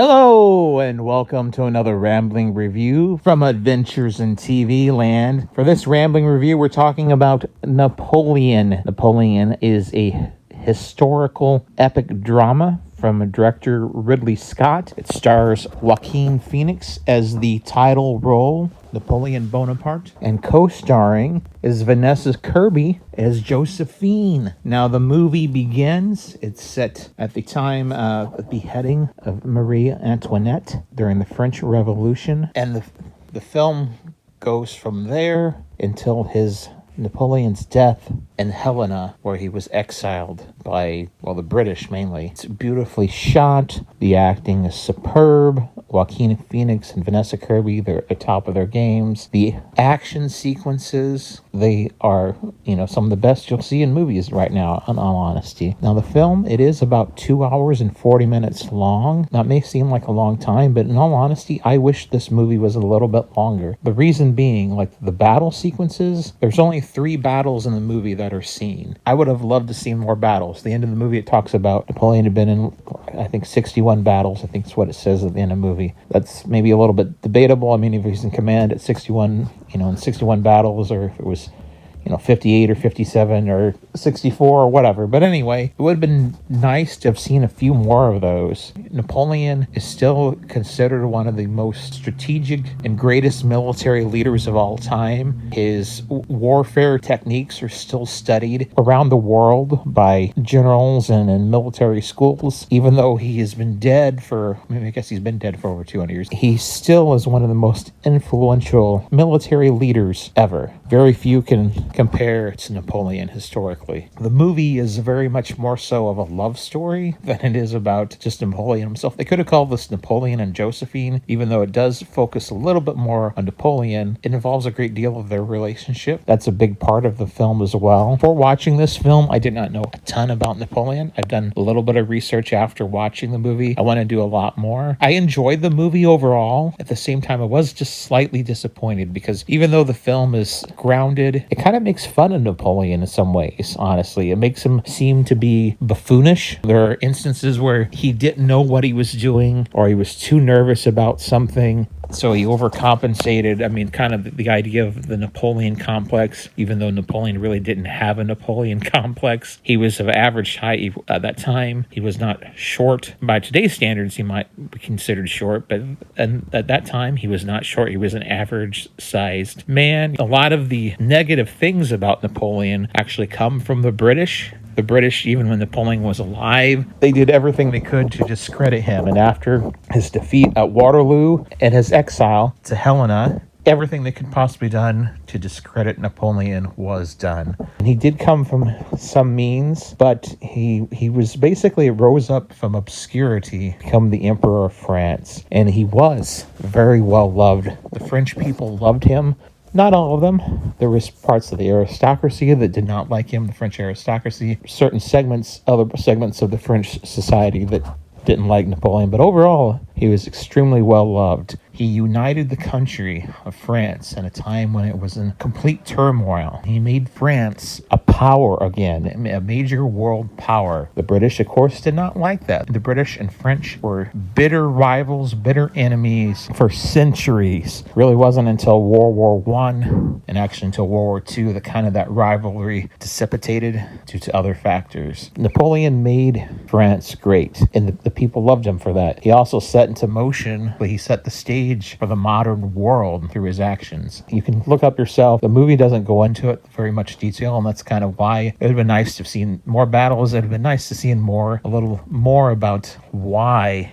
Hello, and welcome to another Rambling review from Adventures in TV Land. For this Rambling review, we're talking about Napoleon. Napoleon is a historical epic drama from director Ridley Scott. It stars Joaquin Phoenix as the title role, Napoleon Bonaparte, and co-starring is Vanessa Kirby as Josephine. Now, the movie begins. It's set at the time of the beheading of Marie Antoinette during the French Revolution, and the film goes from there until Napoleon's death in Helena, where he was exiled by, the British mainly. It's beautifully shot. The acting is superb. Joaquin Phoenix and Vanessa Kirby, they're at the top of their games. The action sequences, they are, some of the best you'll see in movies right now, in all honesty. Now, the film, it is about 2 hours and 40 minutes long. That may seem like a long time, but in all honesty, I wish this movie was a little bit longer. The reason being, the battle sequences, there's only 3 battles in the movie that are seen. I would have loved to see more battles. At the end of the movie, it talks about Napoleon had been in, I think, 61 battles. I think that's what it says at the end of the movie. That's maybe a little bit debatable. I mean, if he's in command at 61, in 61 battles, or if it was 58 or 57 or 64 or whatever. But anyway, it would have been nice to have seen a few more of those. Napoleon is still considered one of the most strategic and greatest military leaders of all time. His warfare techniques are still studied around the world by generals and in military schools. Even though he has been dead he's been dead for over 200 years, he still is one of the most influential military leaders ever. Very few can compare to Napoleon historically. The movie is very much more so of a love story than it is about just Napoleon himself. They could have called this Napoleon and Josephine, even though it does focus a little bit more on Napoleon. It involves a great deal of their relationship. That's a big part of the film as well. Before watching this film, I did not know a ton about Napoleon. I've done a little bit of research after watching the movie. I want to do a lot more. I enjoyed the movie overall. At the same time, I was just slightly disappointed because even though the film is grounded, it kind of makes fun of Napoleon in some ways, honestly. It makes him seem to be buffoonish. There are instances where he didn't know what he was doing, or he was too nervous about something, so he overcompensated. I mean, kind of the idea of the Napoleon complex, even though Napoleon really didn't have a Napoleon complex. He was of average height at that time. He was not short. By today's standards, he might be considered short, but at that time, he was not short. He was an average-sized man. A lot of the negative things about Napoleon actually come from the British. The British, even when Napoleon was alive, they did everything they could to discredit him. And after his defeat at Waterloo and his exile to Helena, everything that could possibly be done to discredit Napoleon was done. And he did come from some means, but he was basically rose up from obscurity, become the Emperor of France. And he was very well loved. The French people loved him. Not all of them. There was parts of the aristocracy that did not like him, the French aristocracy. Other segments of the French society that didn't like Napoleon. But overall, he was extremely well loved. He united the country of France in a time when it was in complete turmoil. He made France a power again, a major world power. The British, of course, did not like that. The British and French were bitter rivals, bitter enemies for centuries. It really wasn't until World War I, and actually until World War II, that rivalry dissipated due to other factors. Napoleon made France great, and the people loved him for that. He also set the stage for the modern world through his actions. You can look up yourself. The movie doesn't go into it very much detail, and that's kind of why it would have been nice to have seen more battles. It would have been nice to see a little more about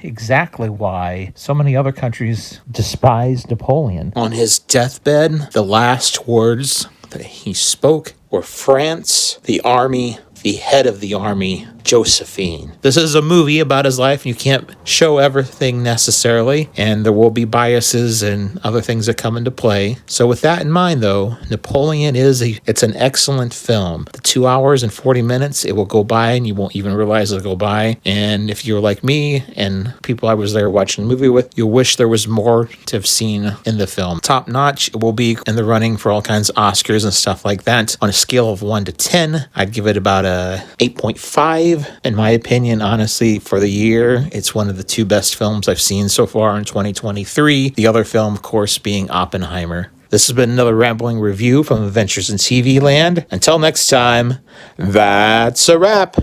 exactly why so many other countries despised Napoleon. On his deathbed, the last words that he spoke were France, the army, the head of the army, Josephine. This is a movie about his life, and you can't show everything necessarily, and there will be biases and other things that come into play. So with that in mind, though, Napoleon it's an excellent film. The 2 hours and 40 minutes, it will go by, and you won't even realize it'll go by. And if you're like me and people I was there watching the movie with, you'll wish there was more to have seen in the film. Top notch. It will be in the running for all kinds of Oscars and stuff like that. On a scale of 1 to 10, I'd give it about a 8.5. believe, in my opinion, honestly, for the year, it's one of the two best films I've seen so far in 2023. The other film, of course, being Oppenheimer. This has been another rambling review from Adventures in TV Land. Until next time, that's a wrap.